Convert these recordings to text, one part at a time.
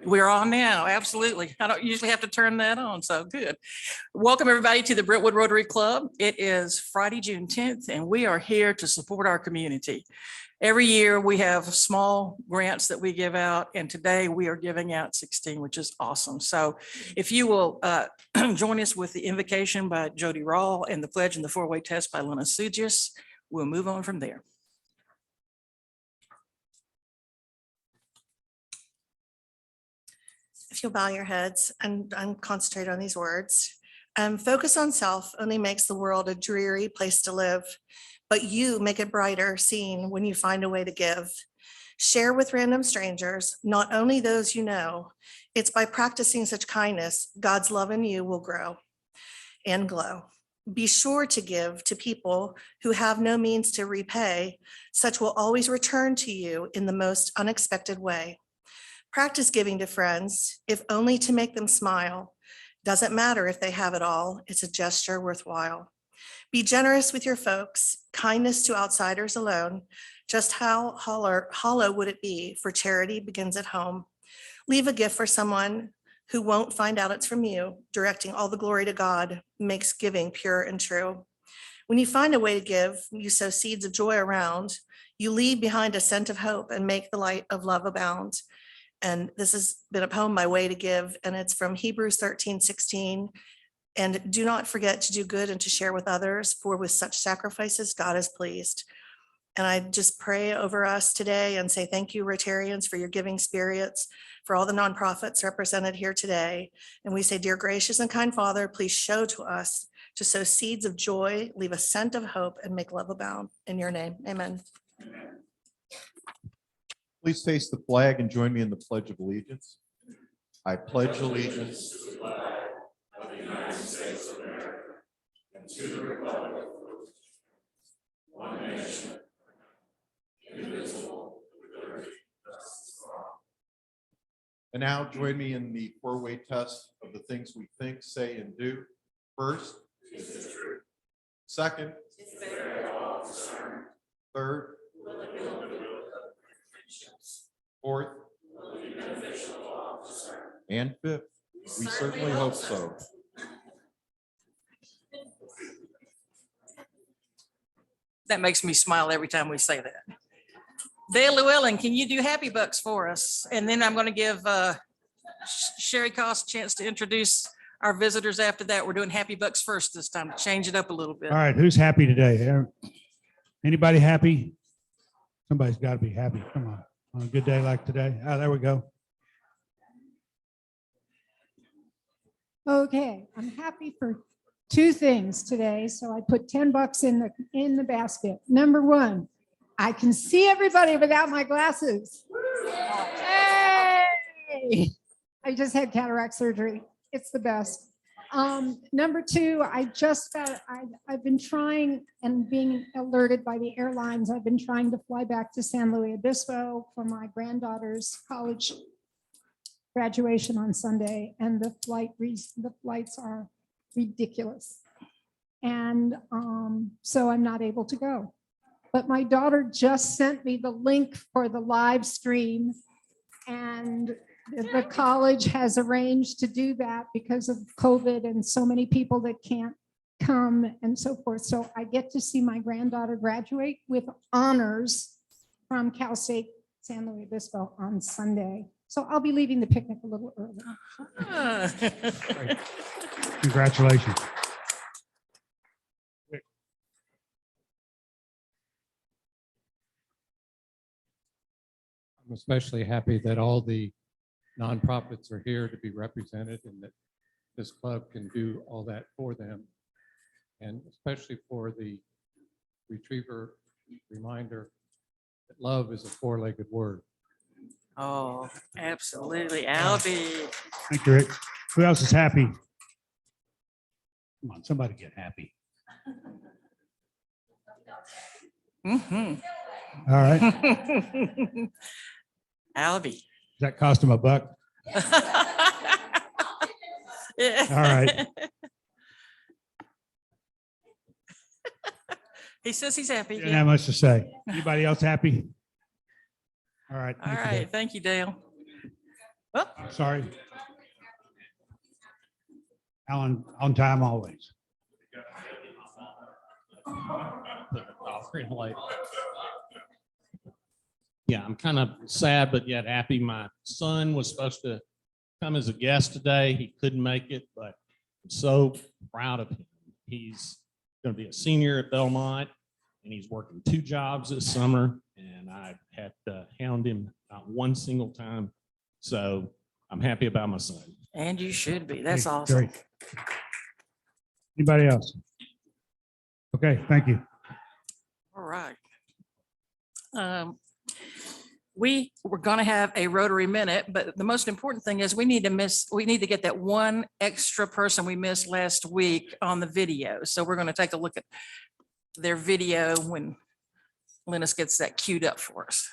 We're on now, absolutely. I don't usually have to turn that on, so good. Welcome, everybody, to the Brentwood Rotary Club. It is Friday, June 10th, and we are here to support our community. Every year, we have small grants that we give out, and today we are giving out 16, which is awesome. So if you will join us with the invocation by Jody Rawl and the pledge and the four-way test by Lena Sugis, we'll move on from there. If you'll bow your heads and concentrate on these words. Focus on self only makes the world a dreary place to live, but you make it brighter seen when you find a way to give. Share with random strangers, not only those you know. It's by practicing such kindness, God's love in you will grow and glow. Be sure to give to people who have no means to repay. Such will always return to you in the most unexpected way. Practice giving to friends, if only to make them smile. Doesn't matter if they have it all, it's a gesture worthwhile. Be generous with your folks, kindness to outsiders alone. Just how hollow would it be, for charity begins at home. Leave a gift for someone who won't find out it's from you. Directing all the glory to God makes giving pure and true. When you find a way to give, you sow seeds of joy around. You leave behind a scent of hope and make the light of love abound. And this has been a poem by Way to Give, and it's from Hebrews 13:16. And do not forget to do good and to share with others, for with such sacrifices, God is pleased. And I just pray over us today and say thank you, Rotarians, for your giving spirits, for all the nonprofits represented here today. And we say, dear gracious and kind Father, please show to us to sow seeds of joy, leave a scent of hope, and make love abound. In your name, amen. Please face the flag and join me in the Pledge of Allegiance. I pledge allegiance to the flag of the United States of America and to the republic one nation, indivisible, with liberty and justice for all. And now join me in the four-way test of the things we think, say, and do. First, is it true? Second, is fair to all concerned. Third, will it build fourth, will be beneficial to all concerned. And fifth, we certainly hope so. That makes me smile every time we say that. Dale Llewellyn, can you do Happy Bucks for us? And then I'm going to give Sherry Koss a chance to introduce our visitors after that. We're doing Happy Bucks first this time to change it up a little bit. All right, who's happy today? Anybody happy? Somebody's got to be happy. Come on. On a good day like today. Oh, there we go. Okay, I'm happy for two things today. So I put $10 in the basket. Number one, I can see everybody without my glasses. Hey! I just had cataract surgery. It's the best. Number two, I've been trying and being alerted by the airlines. I've been trying to fly back to San Luis Obispo for my granddaughter's college graduation on Sunday, and the flights are ridiculous. And so I'm not able to go. But my daughter just sent me the link for the live stream, and the college has arranged to do that because of COVID and so many people that can't come and so forth. So I get to see my granddaughter graduate with honors from Cal State San Luis Obispo on Sunday. So I'll be leaving the picnic a little early. Great. Congratulations. I'm especially happy that all the nonprofits are here to be represented and that this club can do all that for them. And especially for the retriever reminder that love is a four-legged word. Oh, absolutely. Albie. Thank you, Rick. Who else is happy? Come on, somebody get happy. Mhm. All right. Albie. Does that cost him $1? Yeah. All right. He says he's happy. Didn't have much to say. Anybody else happy? All right. All thank you, right. Dave. Thank you, Dale. Oh, Sorry. Alan, on time always. Yeah, I'm kind of sad, but yet happy. My son was supposed to come as a guest today. He couldn't make it, but I'm so proud of him. He's going to be a senior at Belmont, and he's working 2 jobs this summer, and I had to hound him not one single time. So I'm happy about my son. and you should be. That's Hey, awesome. great. Anybody else? Okay, thank you. All right. We were going to have a Rotary minute, but the most important thing is we need to get that one extra person we missed last week on the video. So we're going to take a look at their video when Linus gets that queued up for us.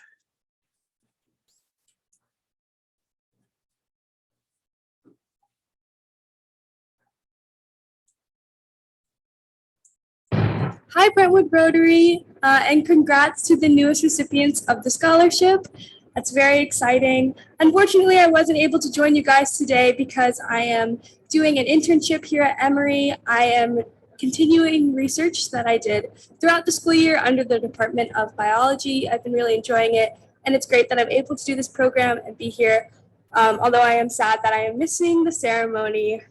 Hi, Brentwood Rotary, and congrats to the newest recipients of the scholarship. That's very exciting. Unfortunately, I wasn't able to join you guys today because I am doing an internship here at Emory. I am continuing research that I did throughout the school year under the Department of Biology. I've been really enjoying it, and it's great that I'm able to do this program and be here, although I am sad that I am missing the ceremony.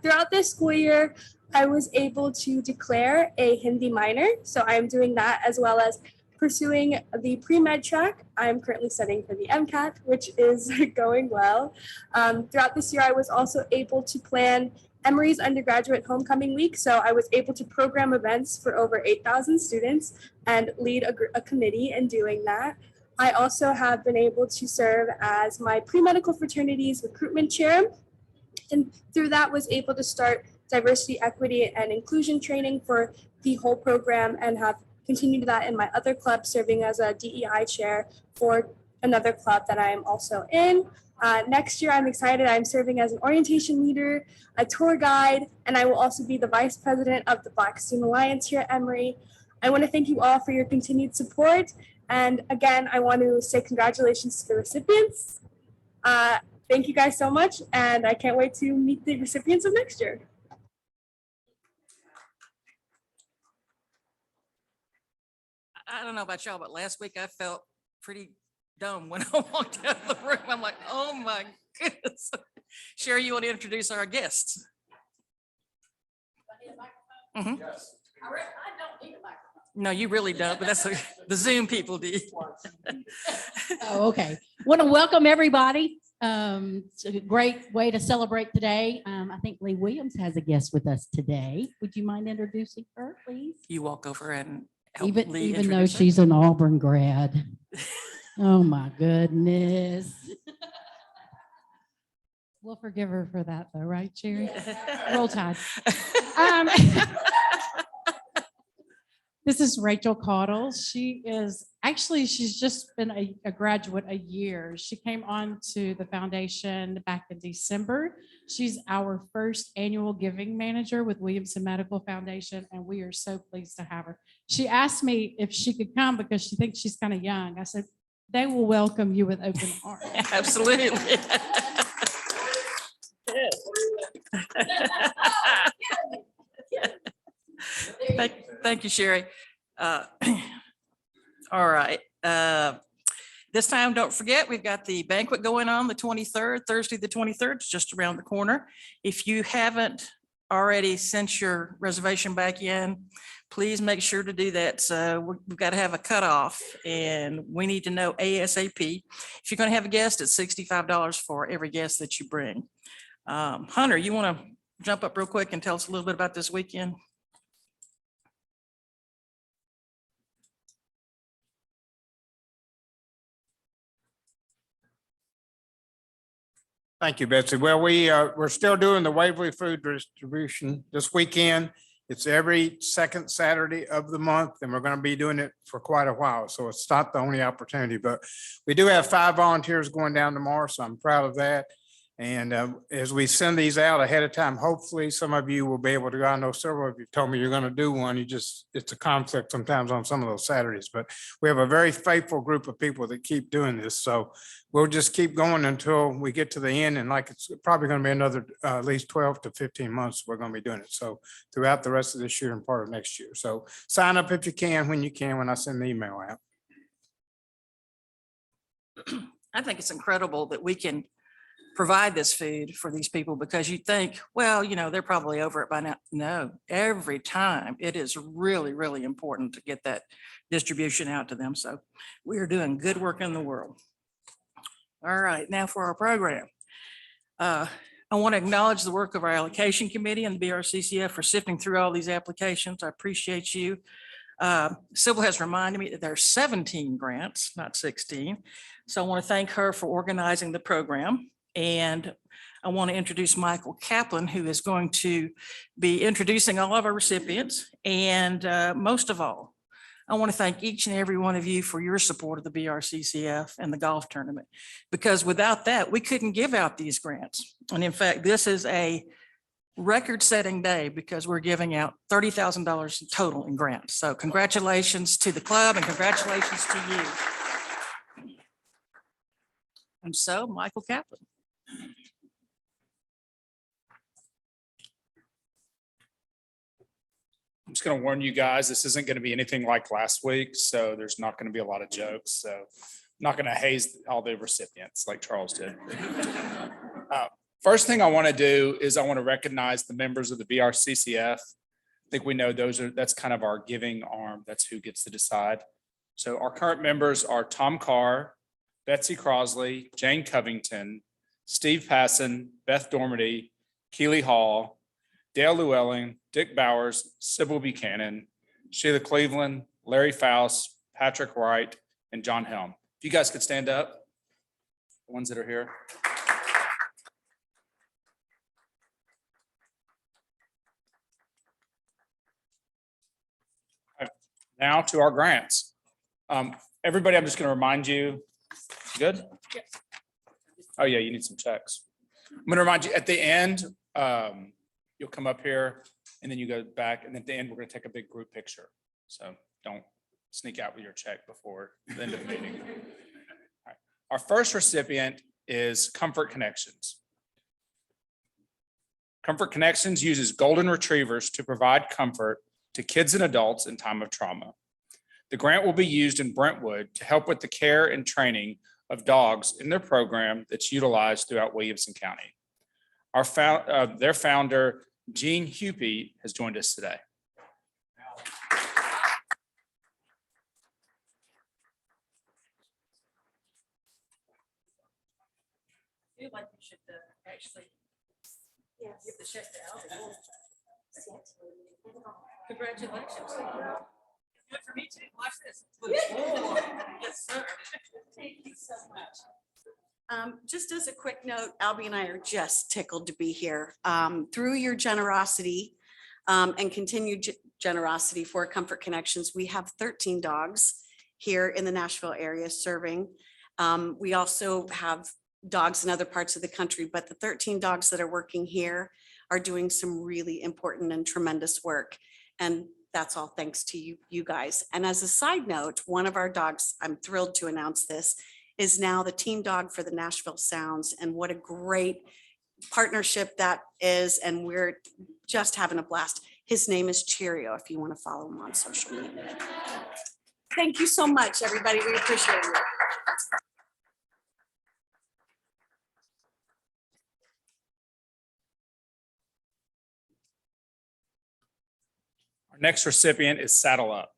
Throughout this school year, I was able to declare a Hindi minor, so I'm doing that as well as pursuing the pre-med track. I'm currently studying for the MCAT, which is going well. Throughout this year, I was also able to plan Emory's undergraduate homecoming week, so I was able to program events for over 8,000 students and lead a committee in doing that. I also have been able to serve as my pre-medical fraternity's recruitment chair, and through that was able to start diversity, equity, and inclusion training for the whole program, and have continued that in my other club, serving as a DEI chair for another club that I am also in. Next year, I'm excited. I'm serving as an orientation leader, a tour guide, and I will also be the vice president of the Black Student Alliance here at Emory. I want to thank you all for your continued support. And again, I want to say congratulations to the recipients. Thank you guys so much, and I can't wait to meet the recipients of next year. I don't know about y'all, but last week I felt pretty dumb when I walked out of the room. I'm like, oh my goodness. Sherry, you want to introduce our guests? Mhm. No, you really don't, but that's the Zoom people do. Oh, okay. Want to welcome everybody. It's a great way to celebrate today. I think Lee Williams has a guest with us today. Would you mind introducing her, please? You walk over and help Even Lee even though introduce her. she's an Auburn grad. Oh, my goodness. We'll forgive her for that though, right, Sherry? Roll Tide. This is Rachel Caudle. She's just been a graduate a year. She came on to the foundation back in December. She's our first annual giving manager with Williamson Medical Foundation, and we are so pleased to have her. She asked me if she could come because she thinks she's kind of young. I said, they will welcome you with open arms. Absolutely. Thank you, Sherry. All right. This time, don't forget, we've got the banquet going on the 23rd, Thursday, the 23rd, it's just around the corner. If you haven't already sent your reservation back in, please make sure to do that. So we've got to have a cutoff and we need to know ASAP. If you're going to have a guest, it's $65 for every guest that you bring. Hunter, you want to jump up real quick and tell us a little bit about this weekend? Thank you, Betsy. Well, we're still doing the Waverly food distribution this weekend. It's every second Saturday of the month, and we're going to be doing it for quite a while. So it's not the only opportunity, but we do have 5 volunteers going down tomorrow, so I'm proud of that. And as we send these out ahead of time, hopefully some of you will be able to go. I know several of you told me you're going to do one. It's a conflict sometimes on some of those Saturdays, but we have a very faithful group of people that keep doing this. So we'll just keep going until we get to the end. And like, it's probably going to be another at least 12 to 15 months we're going to be doing it. So throughout the rest of this year and part of next year. So sign up if you can, when I send the email out. I think it's incredible that we can provide this food for these people, because you think, well, they're probably over it by now. No, every time it is really, really important to get that distribution out to them. So we are doing good work in the world. All right, now for our program. I want to acknowledge the work of our allocation committee and the BRCCF for sifting through all these applications. I appreciate you. Sybil has reminded me that there are 17 grants, not 16. So I want to thank her for organizing the program. And I want to introduce Michael Kaplan, who is going to be introducing all of our recipients. And most of all, I want to thank each and every one of you for your support of the BRCCF and the golf tournament, because without that, we couldn't give out these grants. And in fact, this is a record-setting day because we're giving out $30,000 in total in grants. So congratulations to the club and congratulations to you. And so, Michael Kaplan. I'm just going to warn you guys, this isn't going to be anything like last week, so there's not going to be a lot of jokes. So I'm not going to haze all the recipients like Charles did. First thing I want to do is I want to recognize the members of the BRCCF. I think we know that's kind of our giving arm. That's who gets to decide. So our current members are Tom Carr, Betsy Crosley, Jane Covington, Steve Passon, Beth Dormady, Keely Hall, Dale Llewellyn, Dick Bowers, Sybil Buchanan, Sheila Cleveland, Larry Faust, Patrick Wright, and John Helm. If you guys could stand up, the ones that are here. Now to our grants. Everybody, I'm just going to remind you, good? Oh yeah, you need some checks. I'm going to remind you at the end, you'll come up here and then you go back, and at the end, we're going to take a big group picture. So don't sneak out with your check before the end of the meeting. All right. Our first recipient is Comfort Connections. Comfort Connections uses golden retrievers to provide comfort to kids and adults in time of trauma. The grant will be used in Brentwood to help with the care and training of dogs in their program that's utilized throughout Williamson County. Their founder, Gene Hupy, has joined us today. I feel like you should actually give the check to Albie. Congratulations. Good for me too. Watch this. Yes, sir. Thank you so much. Just as a quick note, Albie and I are just tickled to be here. Through your generosity and continued generosity for Comfort Connections, we have 13 dogs here in the Nashville area serving. We also have dogs in other parts of the country, but the 13 dogs that are working here are doing some really important and tremendous work. And that's all thanks to you guys. And as a side note, one of our dogs, I'm thrilled to announce this, is now the team dog for the Nashville Sounds. And what a great partnership that is. And we're just having a blast. His name is Cheerio, if you want to follow him on social media. Thank you so much, everybody. We appreciate it. Our next recipient is Saddle Up.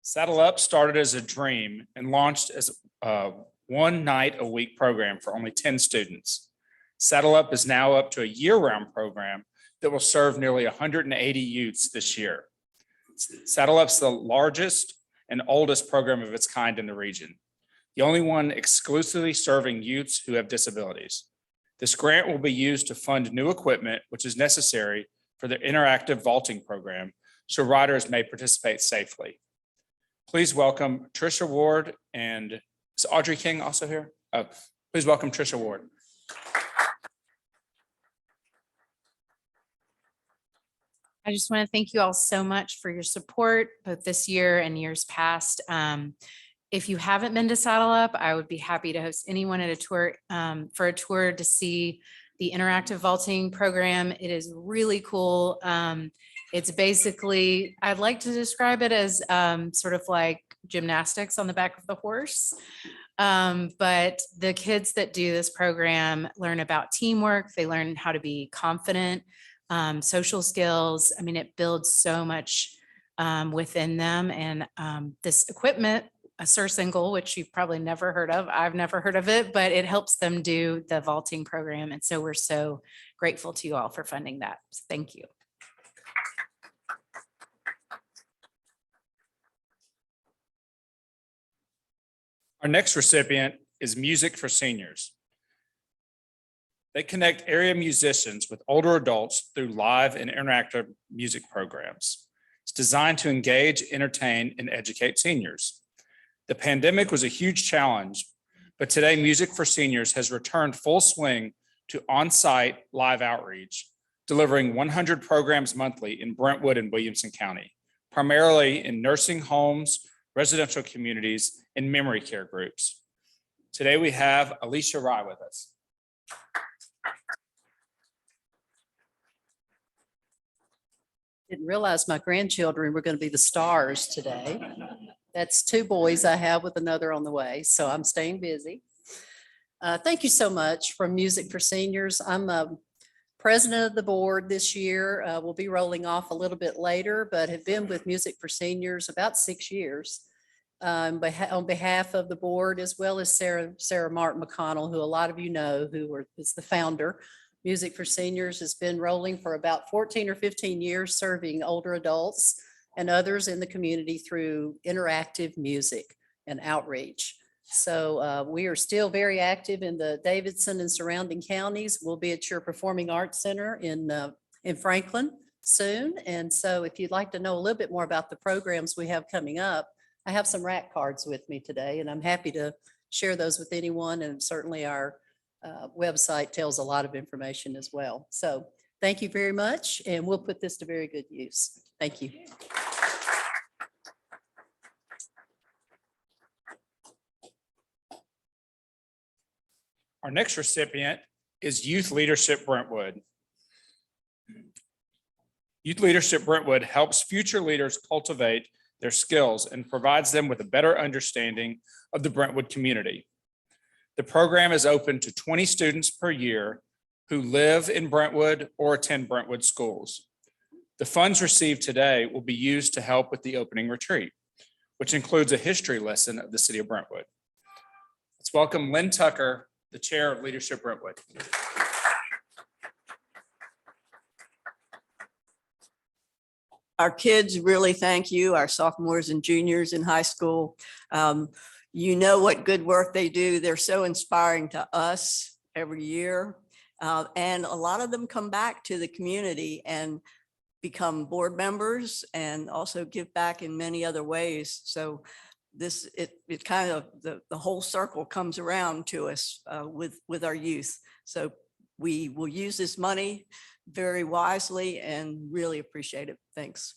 Saddle Up started as a dream and launched as a one night a week program for only 10 students. Saddle Up is now up to a year-round program that will serve nearly 180 youths this year. Saddle Up's the largest and oldest program of its kind in the region, the only one exclusively serving youths who have disabilities. This grant will be used to fund new equipment, which is necessary for the interactive vaulting program, so riders may participate safely. Please welcome Tricia Ward and is Audrey King also here? Oh, Please welcome Tricia Ward. I just want to thank you all so much for your support, both this year and years past. If you haven't been to Saddle Up, I would be happy to host anyone at a tour for a tour to see the interactive vaulting program. It is really cool. It's basically, I'd like to describe it as sort of like gymnastics on the back of the horse. But the kids that do this program learn about teamwork. They learn how to be confident, social skills. I mean, it builds so much within them. And this equipment, a surcingle, which you've probably never heard of. I've never heard of it, but it helps them do the vaulting program. And so we're so grateful to you all for funding that. So thank you. Our next recipient is Music for Seniors. They connect area musicians with older adults through live and interactive music programs. It's designed to engage, entertain, and educate seniors. The pandemic was a huge challenge, but today Music for Seniors has returned full swing to on-site live outreach, delivering 100 programs monthly in Brentwood and Williamson County, primarily in nursing homes, residential communities, and memory care groups. Today we have Alicia Rye with us. Didn't realize my grandchildren were going to be the stars today. That's 2 boys I have with another on the way, so I'm staying busy. Thank you so much from Music for Seniors. I'm president of the board this year. We'll be rolling off a little bit later, but have been with Music for Seniors about 6 years. On behalf of the board, as well as Sarah Martin McConnell, who a lot of you know, is the founder. Music for Seniors has been rolling for about 14 or 15 years, serving older adults and others in the community through interactive music and outreach. So we are still very active in the Davidson and surrounding counties. We'll be at your Performing Arts Center in Franklin soon. And so if you'd like to know a little bit more about the programs we have coming up, I have some rack cards with me today, and I'm happy to share those with anyone. And certainly our website tells a lot of information as well. So thank you very much, and we'll put this to very good use. Thank you. Our next recipient is Youth Leadership Brentwood. Youth Leadership Brentwood helps future leaders cultivate their skills and provides them with a better understanding of the Brentwood community. The program is open to 20 students per year who live in Brentwood or attend Brentwood schools. The funds received today will be used to help with the opening retreat, which includes a history lesson of the city of Brentwood. Let's welcome Lynn Tucker, the chair of Leadership Brentwood. Our kids really thank you, our sophomores and juniors in high school. You know what good work they do. They're so inspiring to us every year. And a lot of them come back to the community and become board members and also give back in many other ways. So it kind of, the whole circle comes around to us with our youth. So we will use this money very wisely and really appreciate it. Thanks.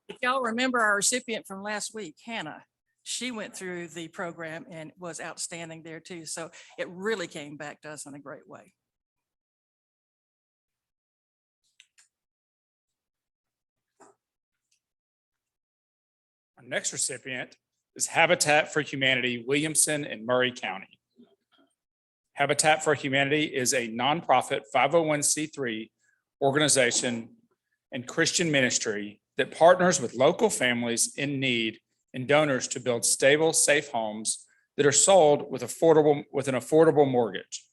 If y'all remember our recipient from last week, Hannah, she went through the program and was outstanding there too. So it really came back to us in a great way. Our next recipient is Habitat for Humanity, Williamson and Murray County. Habitat for Humanity is a nonprofit 501c3 organization and Christian ministry that partners with local families in need and donors to build stable, safe homes that are sold with an affordable mortgage.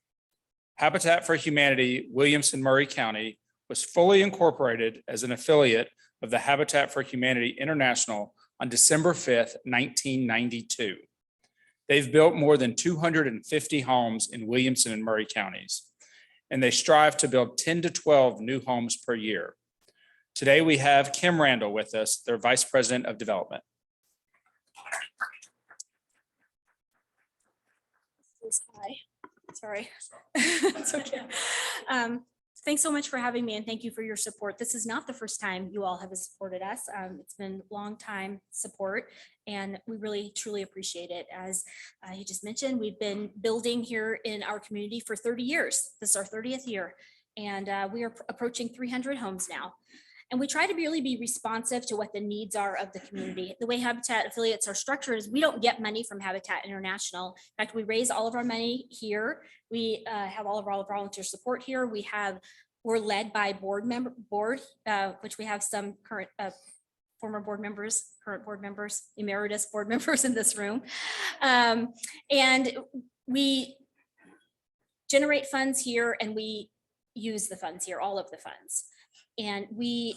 Habitat for Humanity, Williamson, Murray County was fully incorporated as an affiliate of the Habitat for Humanity International on December 5th, 1992. They've built more than 250 homes in Williamson and Murray counties, and they strive to build 10 to 12 new homes per year. Today, we have Kim Randall with us, their Vice President of Development. Hi, sorry. It's okay. Thanks so much for having me and thank you for your support. This is not the first time you all have supported us. It's been long time support and we really truly appreciate it. As you just mentioned, we've been building here in our community for 30 years. This is our 30th year and we are approaching 300 homes now. And we try to really be responsive to what the needs are of the community. The way Habitat affiliates are structured is we don't get money from Habitat International. In fact, we raise all of our money here. We have all of our volunteer support here. We're led by which we have some current former board members, current board members, emeritus board members in this room. And we generate funds here and we use the funds here, all of the funds. And we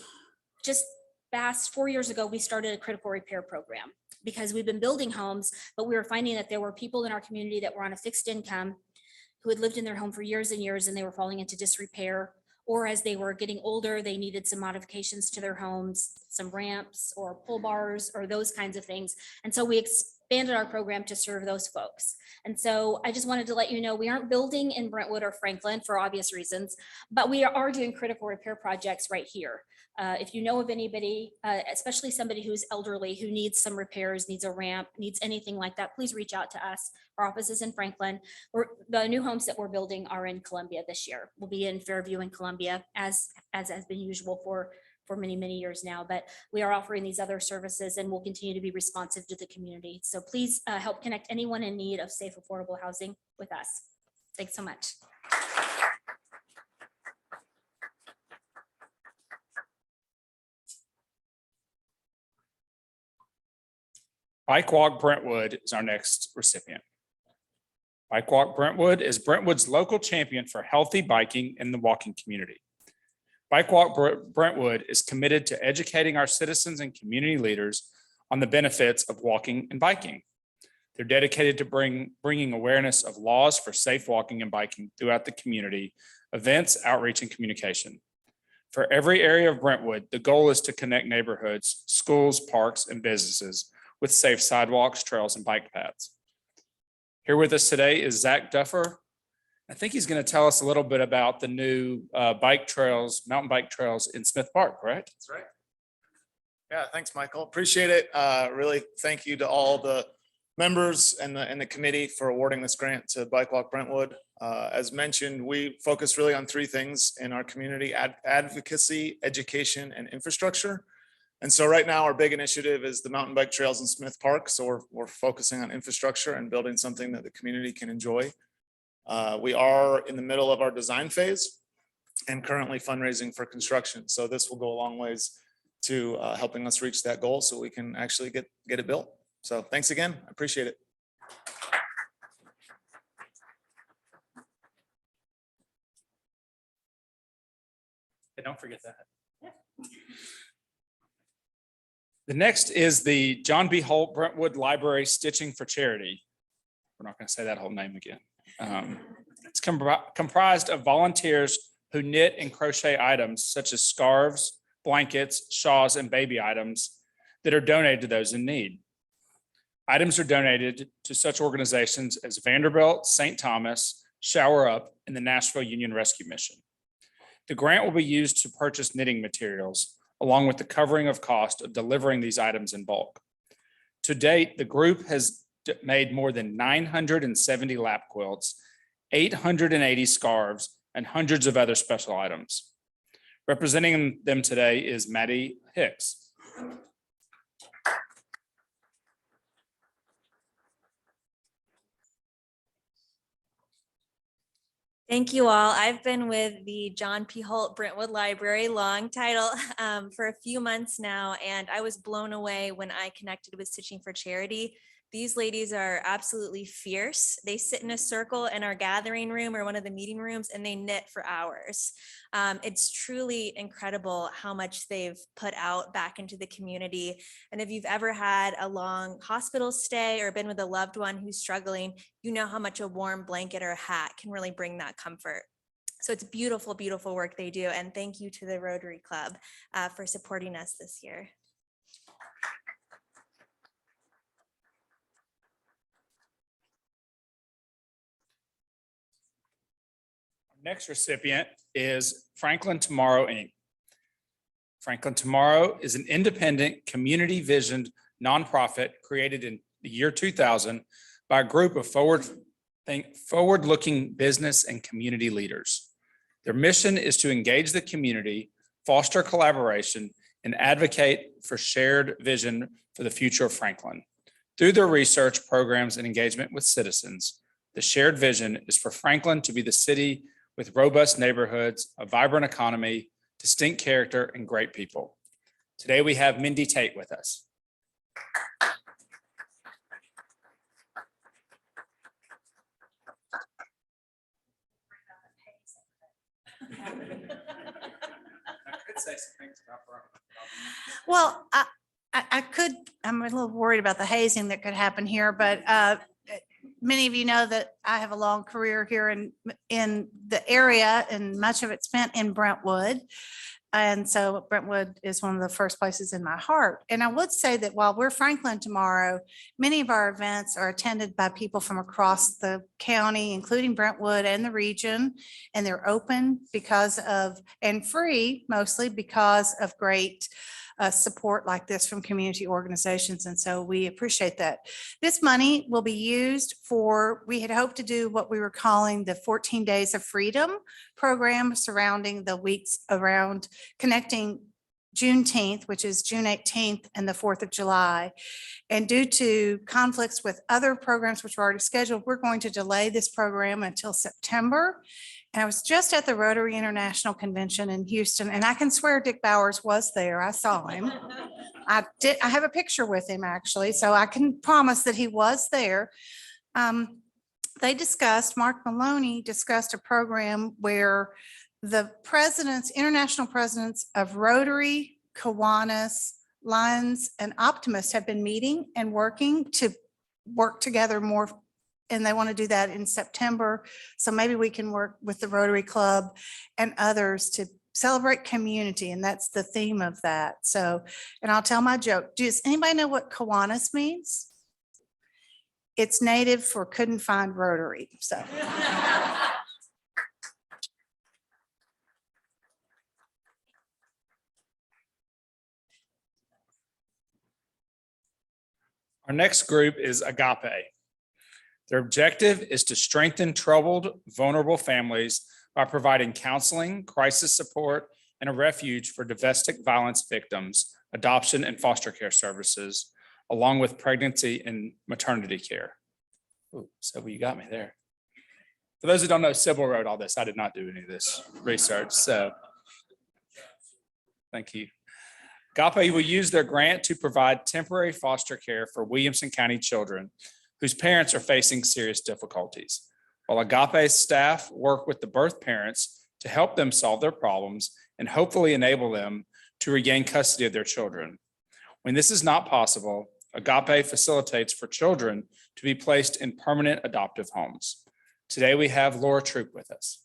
just past 4 years ago, we started a critical repair program because we've been building homes, but we were finding that there were people in our community that were on a fixed income who had lived in their home for years and years and they were falling into disrepair. Or as they were getting older, they needed some modifications to their homes, some ramps or pull bars or those kinds of things. And so we expanded our program to serve those folks. And so I just wanted to let you know, we aren't building in Brentwood or Franklin for obvious reasons, but we are doing critical repair projects right here. If you know of anybody, especially somebody who's elderly, who needs some repairs, needs a ramp, needs anything like that, please reach out to us. Our office is in Franklin. The new homes that we're building are in Columbia this year. We'll be in Fairview and Columbia as has been usual for many, many years now, but we are offering these other services and we'll continue to be responsive to the community. So please help connect anyone in need of safe, affordable housing with us. Thanks so much. Bike Walk Brentwood is our next recipient. Bike Walk Brentwood is Brentwood's local champion for healthy biking in the walking community. Bike Walk Brentwood is committed to educating our citizens and community leaders on the benefits of walking and biking. They're dedicated to bringing awareness of laws for safe walking and biking throughout the community, events, outreach, and communication. For every area of Brentwood, the goal is to connect neighborhoods, schools, parks, and businesses with safe sidewalks, trails, and bike paths. Here with us today is Zach Duffer. I think he's going to tell us a little bit about the new bike trails, mountain bike trails in Smith Park, right? That's right. Yeah, thanks, Michael. Appreciate it. Really thank you to all the members and the committee for awarding this grant to Bike Walk Brentwood. As mentioned, we focus really on three things in our community: advocacy, education, and infrastructure. And so right now our big initiative is the mountain bike trails in Smith Park. So we're focusing on infrastructure and building something that the community can enjoy. We are in the middle of our design phase and currently fundraising for construction. So this will go a long ways to helping us reach that goal so we can actually get it built. So thanks again. I appreciate it. Hey, don't forget that. The next is the John B. Holt Brentwood Library Stitching for Charity. We're not going to say that whole name again. It's comprised of volunteers who knit and crochet items such as scarves, blankets, shawls, and baby items that are donated to those in need. Items are donated to such organizations as Vanderbilt, St. Thomas, Shower Up, and the Nashville Union Rescue Mission. The grant will be used to purchase knitting materials, along with the covering of cost of delivering these items in bulk. To date, the group has made more than 970 lap quilts, 880 scarves, and hundreds of other special items. Representing them today is Maddie Hicks. Thank you all. I've been with the John P. Holt Brentwood Library, long title, for a few months now, and I was blown away when I connected with Stitching for Charity. These ladies are absolutely fierce. They sit in a circle in our gathering room or one of the meeting rooms and they knit for hours. It's truly incredible how much they've put out back into the community. And if you've ever had a long hospital stay or been with a loved one who's struggling, you know how much a warm blanket or a hat can really bring that comfort. So it's beautiful, beautiful work they do. And thank you to the Rotary Club for supporting us this year. Next recipient is Franklin Tomorrow, Inc. Franklin Tomorrow is an independent, community visioned nonprofit created in the year 2000 by a group of forward-looking business and community leaders. Their mission is to engage the community, foster collaboration, and advocate for shared vision for the future of Franklin. Through their research, programs, and engagement with citizens, the shared vision is for Franklin to be the city with robust neighborhoods, a vibrant economy, distinct character, and great people. Today, we have Mindy Tate with us. Well, I could, I'm a little worried about the hazing that could happen here, but many of you know that I have a long career here in the area, and much of it spent in Brentwood. And so Brentwood is one of the first places in my heart. And I would say that while we're Franklin Tomorrow, many of our events are attended by people from across the county, including Brentwood and the region. And they're open because of, and free mostly because of great support like this from community organizations. And so we appreciate that. This money will be used for, we had hoped to do what we were calling the 14 Days of Freedom program surrounding the weeks around connecting Juneteenth, which is June 18th, and the 4th of July. And due to conflicts with other programs which were already scheduled, we're going to delay this program until September. And I was just at the Rotary International Convention in Houston, and I can swear Dick Bowers was there. I saw him. I have a picture with him actually, so I can promise that he was there. They discussed, Mark Maloney discussed a program where the presidents, international presidents of Rotary, Kiwanis, Lions, and Optimist have been meeting and working to work together more. And they want to do that in September. So maybe we can work with the Rotary Club and others to celebrate community. And that's the theme of that. So, and I'll tell my joke. Does anybody know what Kiwanis means? It's native for couldn't find Rotary. So. Our next group is Agape. Their objective is to strengthen troubled, vulnerable families by providing counseling, crisis support, and a refuge for domestic violence victims, adoption and foster care services, along with pregnancy and maternity care. Ooh, so you got me there. For those who don't know, Sybil wrote all this. I did not do any of this research, so thank you. Agape will use their grant to provide temporary foster care for Williamson County children whose parents are facing serious difficulties, while Agape's staff work with the birth parents to help them solve their problems and hopefully enable them to regain custody of their children. When this is not possible, Agape facilitates for children to be placed in permanent adoptive homes. Today, we have Laura Troop with us.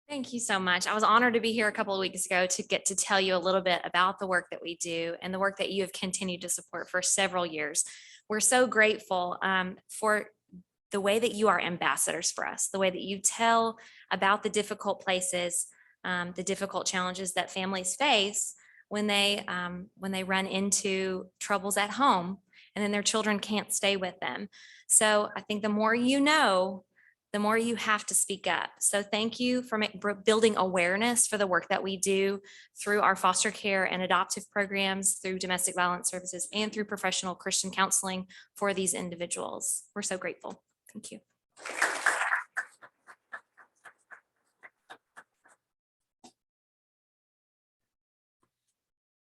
Thank you so much. I was honored to be here a couple of weeks ago to get to tell you a little bit about the work that we do and the work that you have continued to support for several years. We're so grateful for the way that you are ambassadors for us, the way that you tell about the difficult places, the difficult challenges that families face when they run into troubles at home and then their children can't stay with them. So I think the more you know, the more you have to speak up. So thank you for building awareness for the work that we do through our foster care and adoptive programs, through domestic violence services, and through professional Christian counseling for these individuals. We're so grateful. Thank you.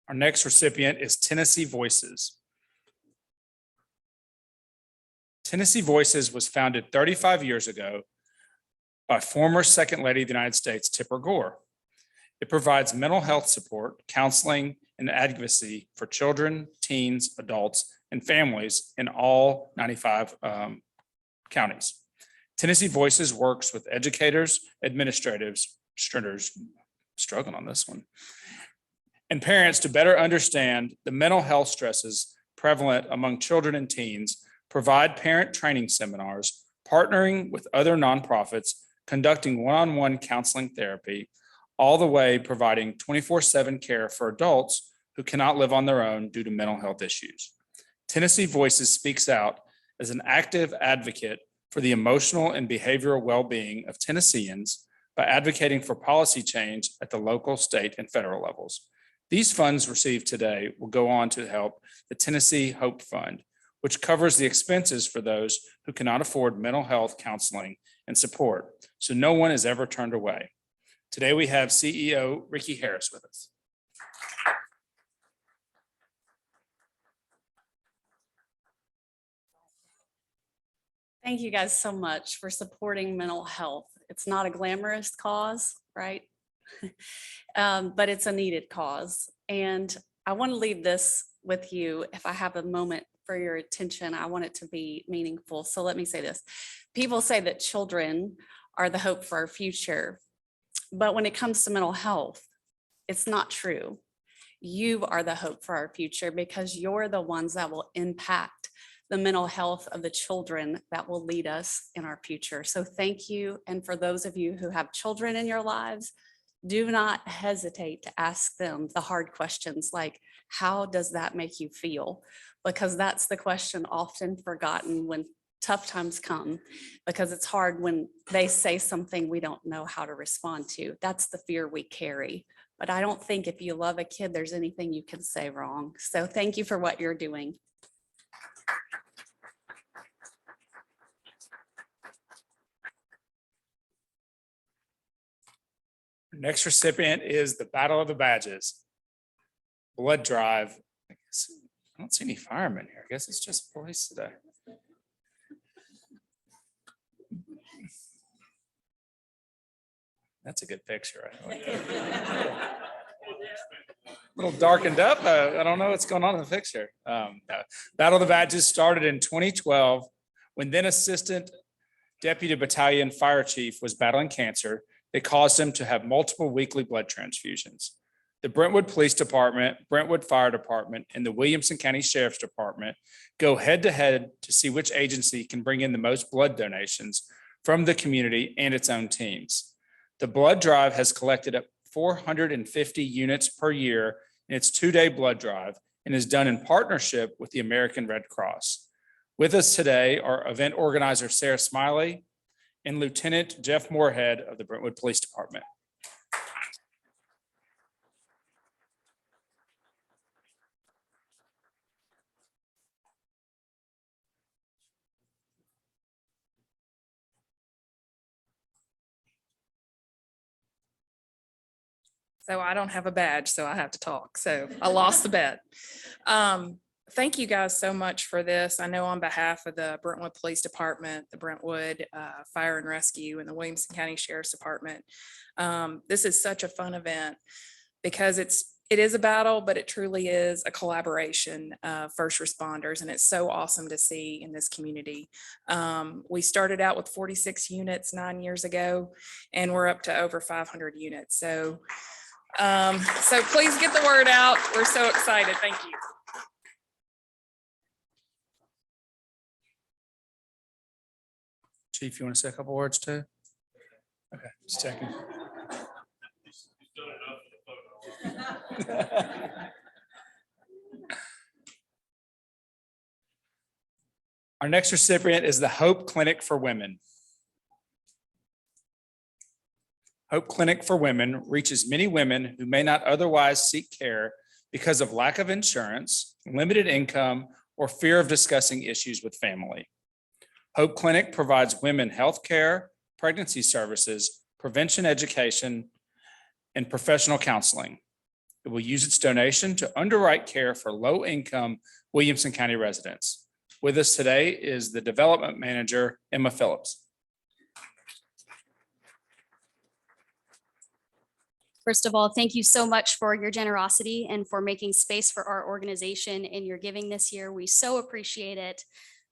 Our next recipient is Tennessee Voices. Tennessee Voices was founded 35 years ago by former Second Lady of the United States, Tipper Gore. It provides mental health support, counseling, and advocacy for children, teens, adults, and families in all 95 counties. Tennessee Voices works with educators, administrators, struggling on this one, and parents to better understand the mental health stresses prevalent among children and teens, provide parent training seminars, partnering with other nonprofits, conducting one-on-one counseling therapy, all the way providing 24/7 care for adults who cannot live on their own due to mental health issues. Tennessee Voices speaks out as an active advocate for the emotional and behavioral well-being of Tennesseans by advocating for policy change at the local, state, and federal levels. These funds received today will go on to help the Tennessee Hope Fund, which covers the expenses for those who cannot afford mental health counseling and support, so no one is ever turned away. Today we have CEO Ricky Harris with us. Thank you guys so much for supporting mental health. It's not a glamorous cause, right? But it's a needed cause. And I want to leave this with you. If I have a moment for your attention, I want it to be meaningful. So let me say this. People say that children are the hope for our future. But when it comes to mental health, it's not true. You are the hope for our future because you're the ones that will impact the mental health of the children that will lead us in our future. So thank you. And for those of you who have children in your lives, do not hesitate to ask them the hard questions like, how does that make you feel? Because that's the question often forgotten when tough times come, because it's hard when they say something we don't know how to respond to. That's the fear we carry. But I don't think if you love a kid, there's anything you can say wrong. So thank you for what you're doing. Next recipient is the Battle of the Badges. Blood drive. I don't see any firemen here. I guess it's just police today. That's a good picture. I like that. A little darkened up. I don't know what's going on in the picture. Battle of the Badges started in 2012 when then Assistant Deputy Battalion Fire Chief was battling cancer. It caused him to have multiple weekly blood transfusions. The Brentwood Police Department, Brentwood Fire Department, and the Williamson County Sheriff's Department go head to head to see which agency can bring in the most blood donations from the community and its own teams. The blood drive has collected up 450 units per year in its 2-day blood drive and is done in partnership with the American Red Cross. With us today are event organizer Sarah Smiley and Lieutenant Jeff Moorhead of the Brentwood Police Department. So I don't have a badge, so I have to talk. So I lost the bet. Thank you guys so much for this. I know on behalf of the Brentwood Police Department, the Brentwood Fire and Rescue, and the Williamson County Sheriff's Department, this is such a fun event because it is a battle, but it truly is a collaboration of first responders, and it's so awesome to see in this community. We started out with 46 units 9 years ago, and we're up to over 500 units. So please get the word out. We're so excited. Thank you. Chief, you want to say a couple words too? Okay, just checking. Our next recipient is the Hope Clinic for Women. Hope Clinic for Women reaches many women who may not otherwise seek care because of lack of insurance, limited income, or fear of discussing issues with family. Hope Clinic provides women health care, pregnancy services, prevention education, and professional counseling. It will use its donation to underwrite care for low-income Williamson County residents. With us today is the Development Manager, Emma Phillips. First of all, thank you so much for your generosity and for making space for our organization and your giving this year. We so appreciate it.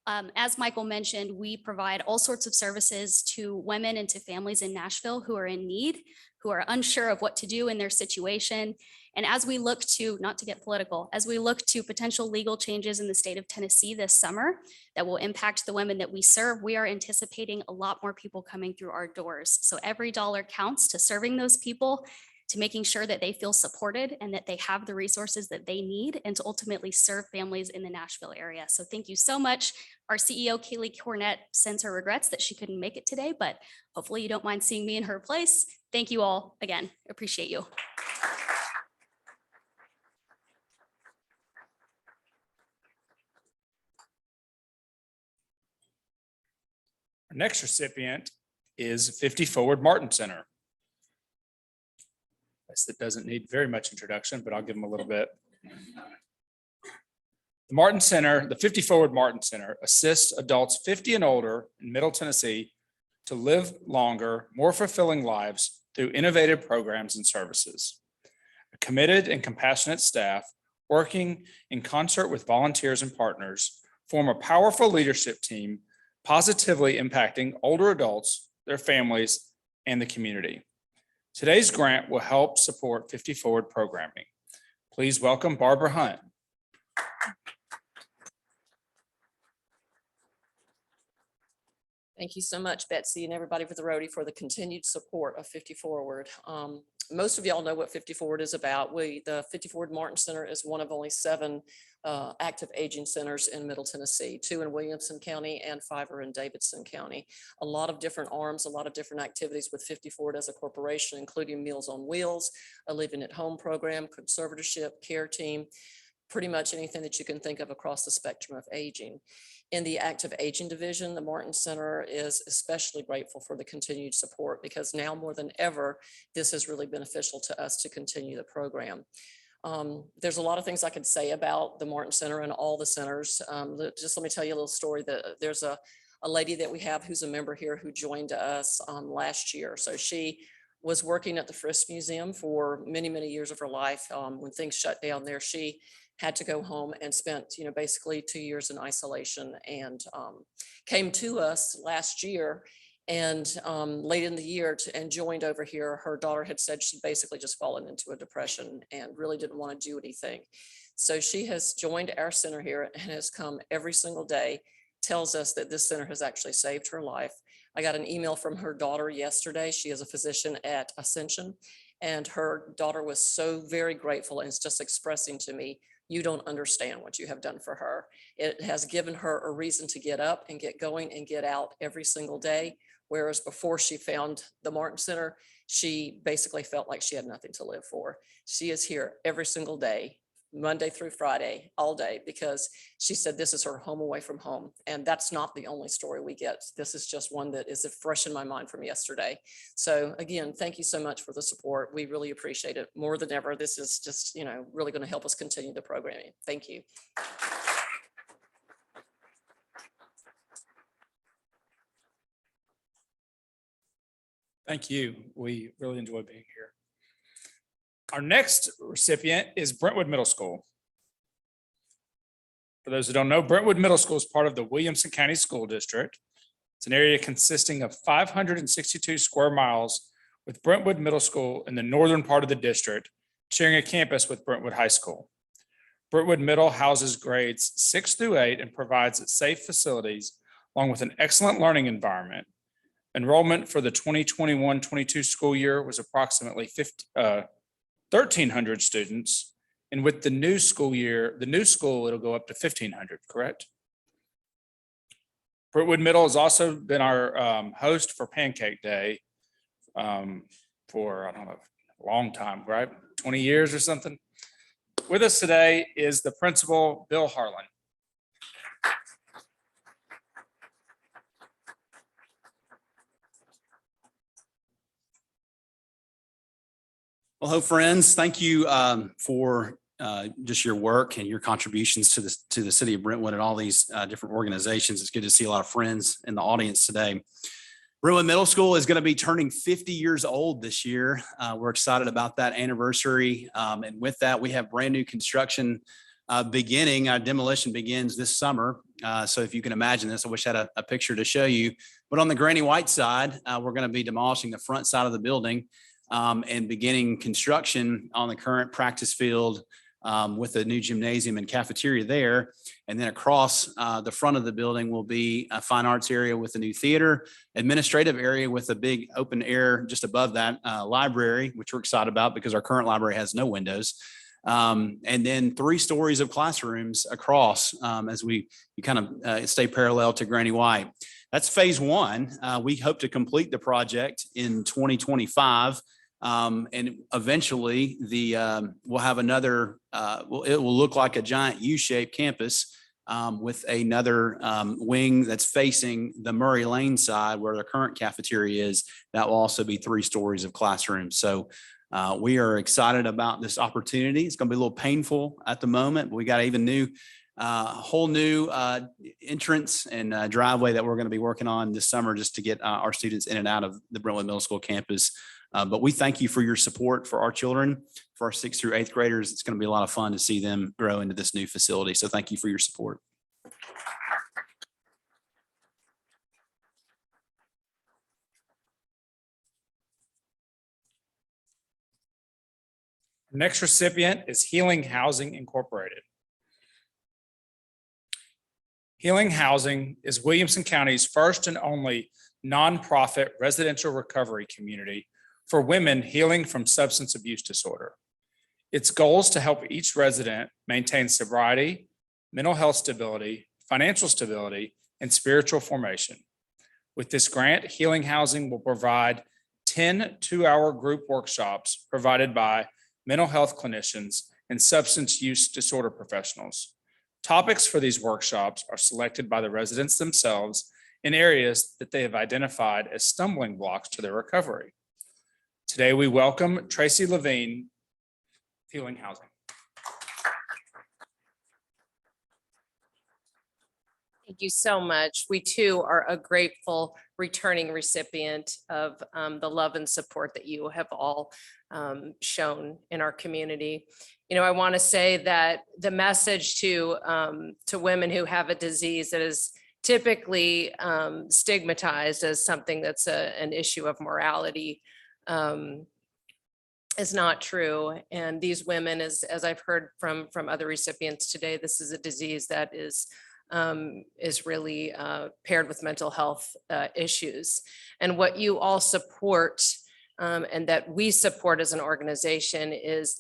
As Michael mentioned, we provide all sorts of services to women and to families in Nashville who are in need, who are unsure of what to do in their situation. And as we look to, not to get political, as we look to potential legal changes in the state of Tennessee this summer that will impact the women that we serve, we are anticipating a lot more people coming through our doors. So every dollar counts to serving those people, to making sure that they feel supported and that they have the resources that they need, and to ultimately serve families in the Nashville area. So thank you so much. Our CEO, Kaylee Cornett, sends her regrets that she couldn't make it today, but hopefully you don't mind seeing me in her place. Thank you all again. Appreciate you. Our next recipient is 50 Forward Martin Center. That doesn't need very much introduction, but I'll give them a little bit. The Martin Center, the 50 Forward Martin Center, assists adults 50 and older in Middle Tennessee to live longer, more fulfilling lives through innovative programs and services. A committed and compassionate staff working in concert with volunteers and partners form a powerful leadership team positively impacting older adults, their families, and the community. Today's grant will help support 50 Forward programming. Please welcome Barbara Hunt. Thank you so much, Betsy, and everybody with the Rotary for the continued support of 50 Forward. Most of y'all know what 50 Forward is about. The 50 Forward Martin Center is one of only 7 active aging centers in Middle Tennessee, 2 in Williamson County and 5 are in Davidson County. A lot of different arms, a lot of different activities with 50 Forward as a corporation, including Meals on Wheels, a living at home program, conservatorship, care team, pretty much anything that you can think of across the spectrum of aging. In the active aging division, the Martin Center is especially grateful for the continued support because now more than ever, this is really beneficial to us to continue the program. There's a lot of things I could say about the Martin Center and all the centers. Just let me tell you a little story. There's a lady that we have who's a member here who joined us last year. So she was working at the Frisk Museum for many, many years of her life. When things shut down there, she had to go home and spent, basically 2 years in isolation, and came to us last year and late in the year and joined over here. Her daughter had said she'd basically just fallen into a depression and really didn't want to do anything. So she has joined our center here and has come every single day, tells us that this center has actually saved her life. I got an email from her daughter yesterday. She is a physician at Ascension, and her daughter was so very grateful and is just expressing to me, you don't understand what you have done for her. It has given her a reason to get up and get going and get out every single day. Whereas before she found the Martin Center, she basically felt like she had nothing to live for. She is here every single day, Monday through Friday, all day, because she said this is her home away from home. And that's not the only story we get. This is just one that is fresh in my mind from yesterday. So again, thank you so much for the support. We really appreciate it more than ever. This is just, really going to help us continue the programming. Thank you. Thank you. We really enjoy being here. Our next recipient is Brentwood Middle School. For those who don't know, Brentwood Middle School is part of the Williamson County School District. It's an area consisting of 562 square miles, with Brentwood Middle School in the northern part of the district, sharing a campus with Brentwood High School. Brentwood Middle houses grades 6 through 8 and provides safe facilities along with an excellent learning environment. Enrollment for the 2021-22 school year was approximately 1,300 students. And with the new school year, it'll go up to 1,500, correct? Brentwood Middle has also been our host for Pancake Day for, I don't know, a long time, right? 20 years or something. With us today is the principal, Bill Harlan. Well, hello, friends. Thank you for just your work and your contributions to the city of Brentwood and all these different organizations. It's good to see a lot of friends in the audience today. Brentwood Middle School is going to be turning 50 years old this year. We're excited about that anniversary. And with that, we have brand new construction beginning. Our demolition begins this summer. So if you can imagine this, I wish I had a picture to show you. But on the Granny White side, we're going to be demolishing the front side of the building. and beginning construction on the current practice field with a new gymnasium and cafeteria there. And then across the front of the building will be a fine arts area with a new theater, administrative area with a big open air just above that library, which we're excited about because our current library has no windows. And then 3 stories of classrooms across as we kind of stay parallel to Granny White. That's phase 1. We hope to complete the project in 2025. And eventually we'll have another, it will look like a giant U-shaped campus with another wing that's facing the Murray Lane side where the current cafeteria is. That will also be 3 stories of classrooms. So we are excited about this opportunity. It's going to be a little painful at the moment, but we got even new, whole new entrance and driveway that we're going to be working on this summer just to get our students in and out of the Brentwood Middle School campus. But we thank you for your support for our children, for our 6th through 8th graders. It's going to be a lot of fun to see them grow into this new facility. So thank you for your support. Next recipient is Healing Housing Incorporated. Healing Housing is Williamson County's first and only nonprofit residential recovery community for women healing from substance abuse disorder. Its goal is to help each resident maintain sobriety, mental health stability, financial stability, and spiritual formation. With this grant, Healing Housing will provide 10 2-hour group workshops provided by mental health clinicians and substance use disorder professionals. Topics for these workshops are selected by the residents themselves in areas that they have identified as stumbling blocks to their recovery. Today, we welcome Tracy Levine, Healing Housing. Thank you so much. We too are a grateful returning recipient of the love and support that you have all shown in our community. You know, I want to say that the message to women who have a disease that is typically stigmatized as something that's an issue of morality is not true. And these women, as I've heard from other recipients today, this is a disease that is really paired with mental health issues. And what you all support and that we support as an organization is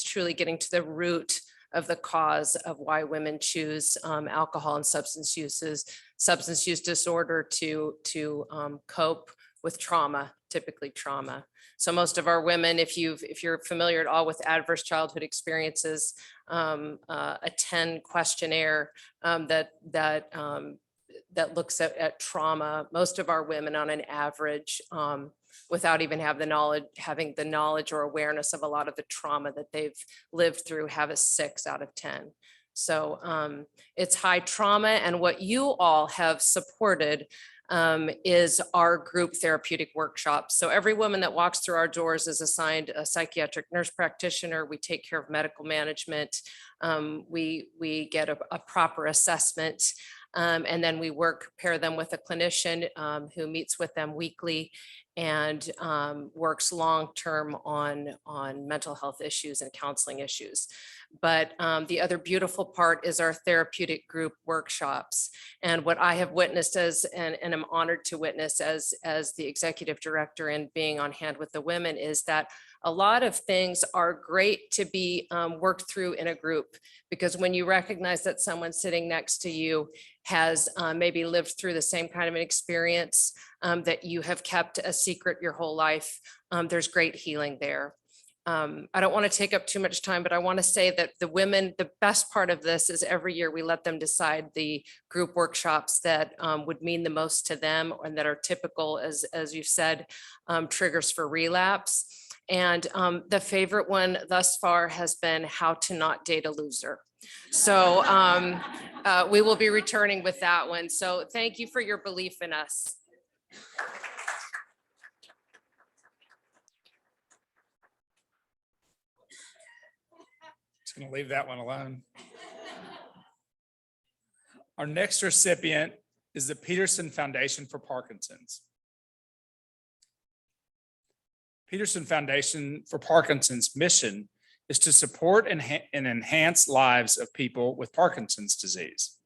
truly getting to the root of the cause of why women choose alcohol and substance use disorder to cope with trauma, typically trauma. So most of our women, if you're familiar at all with adverse childhood experiences, a 10 questionnaire that looks at trauma, most of our women on an average, without even having the knowledge or awareness of a lot of the trauma that they've lived through, have a 6 out of 10. So it's high trauma, and what you all have supported is our group therapeutic workshops. So every woman that walks through our doors is assigned a psychiatric nurse practitioner. We take care of medical management. We get a proper assessment. And then we pair them with a clinician who meets with them weekly and works long-term on mental health issues and counseling issues. But the other beautiful part is our therapeutic group workshops. And what I have witnessed and am honored to witness as the executive director and being on hand with the women is that a lot of things are great to be worked through in a group, because when you recognize that someone sitting next to you has maybe lived through the same kind of an experience that you have kept a secret your whole life, there's great healing there. I don't want to take up too much time, but I want to say that the women, the best part of this is every year we let them decide the group workshops that would mean the most to them and that are typical, as you said, triggers for relapse. And the favorite one thus far has been how to not date a loser. So we will be returning with that one. So thank you for your belief in us. Just gonna leave that one alone. Our next recipient is the Peterson Foundation for Parkinson's. Peterson Foundation for Parkinson's mission is to support and enhance lives of people with Parkinson's disease,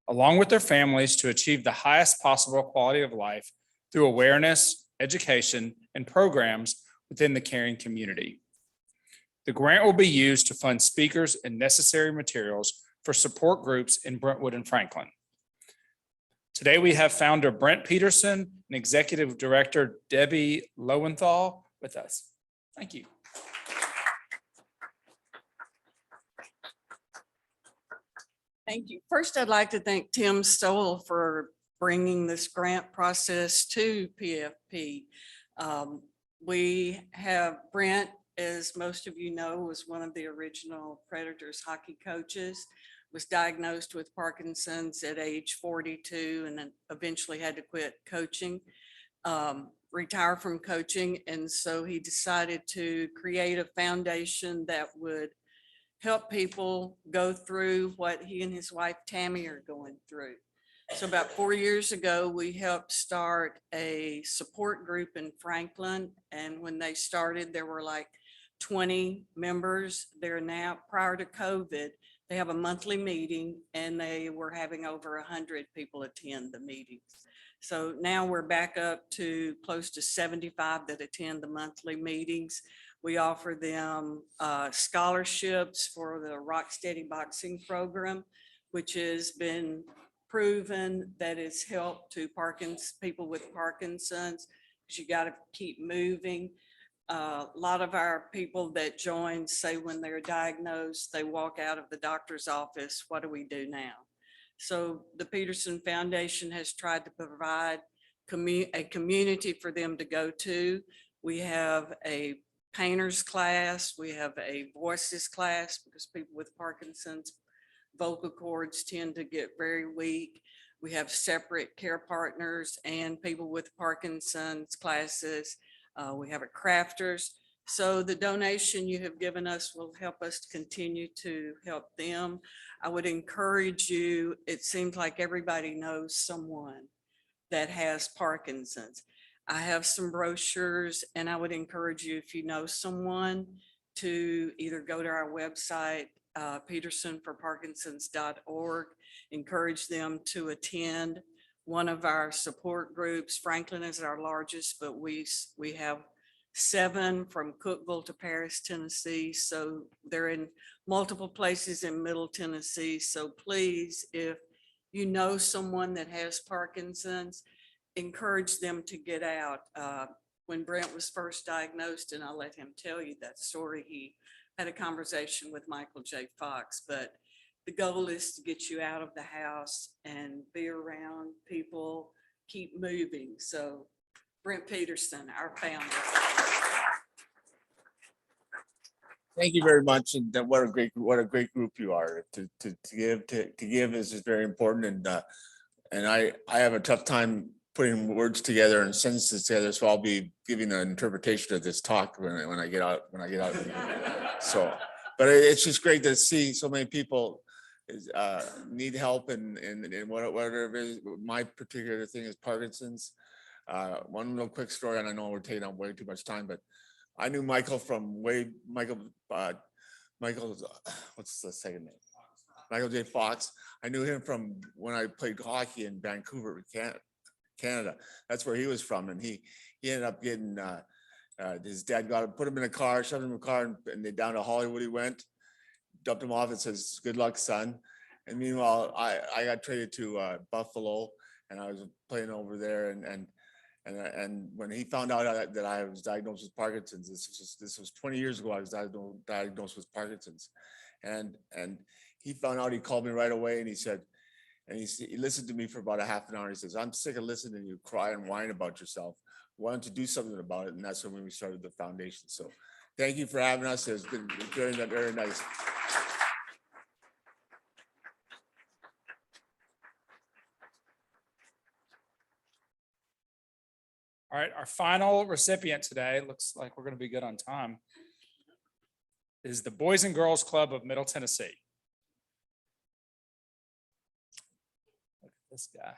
along with their families, to achieve the highest possible quality of life through awareness, education, and programs within the caring community. The grant will be used to fund speakers and necessary materials for support groups in Brentwood and Franklin. Today, we have founder Brent Peterson and executive director Debbie Lowenthal with us. Thank you. Thank you. First, I'd like to thank Tim Stoll for bringing this grant process to PFP. We have Brent, as most of you know, was one of the original Predators hockey coaches, was diagnosed with Parkinson's at age 42 and then eventually had to quit coaching, retire from coaching. And so he decided to create a foundation that would help people go through what he and his wife Tammy are going through. So about 4 years ago, we helped start a support group in Franklin. And when they started, there were like 20 members there now. Prior to COVID, they have a monthly meeting and they were having over 100 people attend the meetings. So now we're back up to close to 75 that attend the monthly meetings. We offer them scholarships for the Rock Steady Boxing program, which has been proven that it's helped to people with Parkinson's, because you got to keep moving. A lot of our people that join say when they're diagnosed, they walk out of the doctor's office, what do we do now? So the Peterson Foundation has tried to provide a community for them to go to. We have a painter's class, we have a voices class, because people with Parkinson's vocal cords tend to get very weak. We have separate care partners and people with Parkinson's classes. We have a crafters. So the donation you have given us will help us continue to help them. I would encourage you, it seems like everybody knows someone that has Parkinson's. I have some brochures and I would encourage you, if you know someone, to either go to our website, petersonforparkinsons.org, encourage them to attend one of our support groups. Franklin is our largest, but we have 7 from Cookeville to Paris, Tennessee. So they're in multiple places in Middle Tennessee. So please, if you know someone that has Parkinson's, encourage them to get out. When Brent was first diagnosed, and I'll let him tell you that story, he had a conversation with Michael J. Fox, but the goal is to get you out of the house and be around people, keep moving. So Brent Peterson, our founder. Thank you very much, and what a great group you are. To give is just very important, and I have a tough time putting words together and sentences together, so I'll be giving an interpretation of this talk when I get out. So, but it's just great to see so many people need help and whatever it is. My particular thing is Parkinson's. One little quick story, and I know we're taking up way too much time, but I knew Michael from Michael's, what's the second name? Michael J. Fox. I knew him from when I played hockey in Vancouver, Canada. That's where he was from. And he ended up getting, his dad put him in a car, shoved him in a car, and they down to Hollywood he went, dumped him off and says, good luck, son. And meanwhile, I got traded to Buffalo, and I was playing over there, and when he found out that I was diagnosed with Parkinson's, this was 20 years ago, I was diagnosed with Parkinson's. And he found out, he called me right away, and he said, he listened to me for about a half an hour. He says, I'm sick of listening to you cry and whine about yourself. Why don't you do something about it? And that's when we started the foundation. So thank you for having us. It's been very, very nice. All right, our final recipient today, looks like we're going to be good on time, is the Boys and Girls Club of Middle Tennessee. Look at this guy.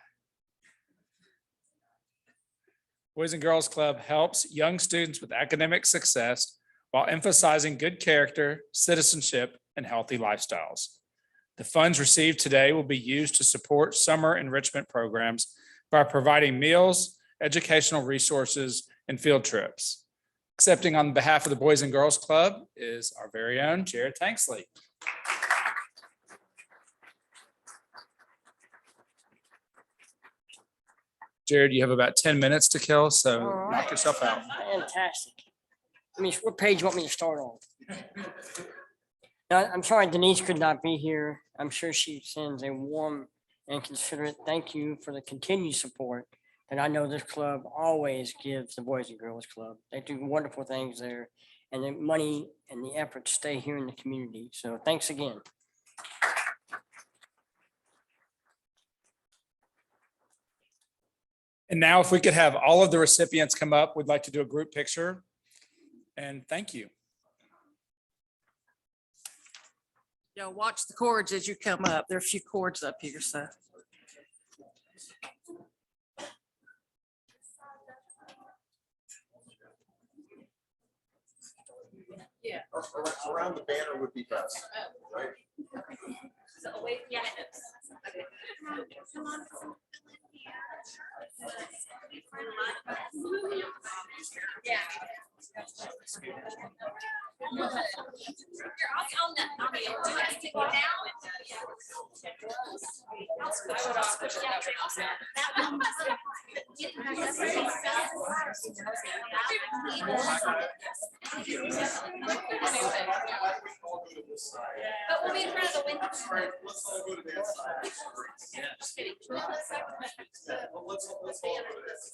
Boys and Girls Club helps young students with academic success while emphasizing good character, citizenship, and healthy lifestyles. The funds received today will be used to support summer enrichment programs by providing meals, educational resources, and field trips. Accepting on behalf of the Boys and Girls Club is our very own Jared Tanksley. Jared, you have about 10 minutes to kill, so knock yourself out. Fantastic. I mean, what page you want me to start on? I'm sorry Denise could not be here. I'm sure she sends a warm and considerate thank you for the continued support that I know this club always gives the Boys and Girls Club. They do wonderful things there, and the money and the effort to stay here in the community. So thanks again. And now if we could have all of the recipients come up, we'd like to do a group picture. And thank you. Y'all watch the cords as you come up. There are a few cords up here, so. Yeah. Around the banner would be best, right? So wait, yeah. Yeah. But we'll be in front of the window. Let's all go to the side. Just kidding. Let's all go to this.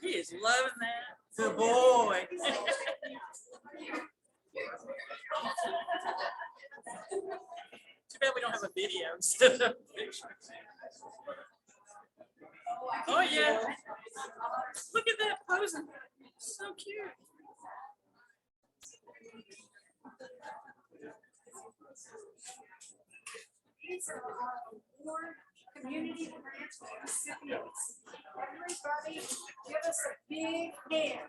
He is loving that. Good boy. Too bad we don't have a video instead of pictures. Oh, yeah. Look at that posing. So cute. These are our award community grant recipients. Everybody give us a big hand.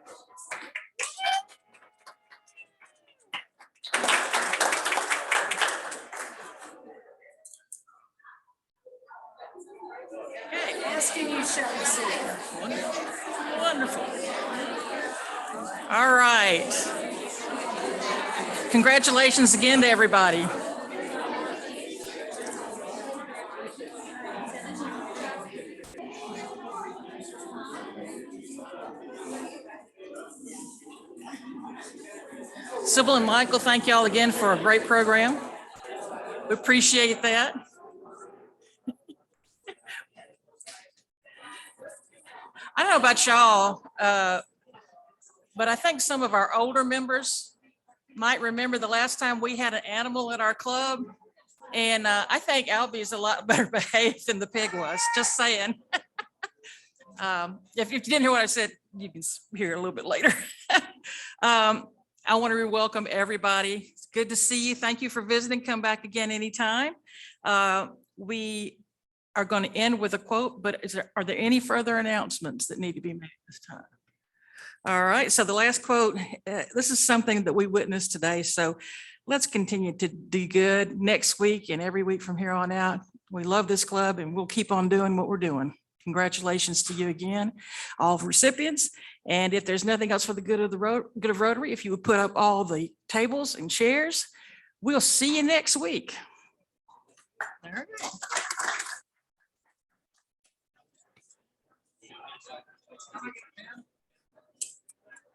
Okay. Asking you shall receive. Wonderful. All right. Congratulations again to everybody. Sybil and Michael, thank y'all again for a great program. We appreciate that. I don't know about y'all, but I think some of our older members might remember the last time we had an animal at our club. And I think Albie is a lot better behaved than the pig was, just saying. If you didn't hear what I said, you can hear it a little bit later. I want to welcome everybody. It's good to see you. Thank you for visiting. Come back again anytime. We are going to end with a quote, but are there any further announcements that need to be made this time? All right, so the last quote, this is something that we witnessed today, so let's continue to do good next week and every week from here on out. We love this club and we'll keep on doing what we're doing. Congratulations to you again, all recipients. And if there's nothing else for the good of Rotary, if you would put up all the tables and chairs, we'll see you next week. All right.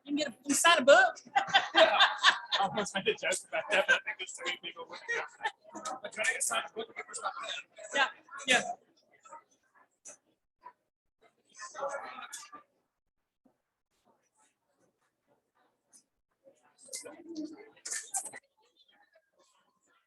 You can get a sign a book. I almost made a joke about that, but I think there's too many people looking at that. But can I get a signed book? Yeah, yeah.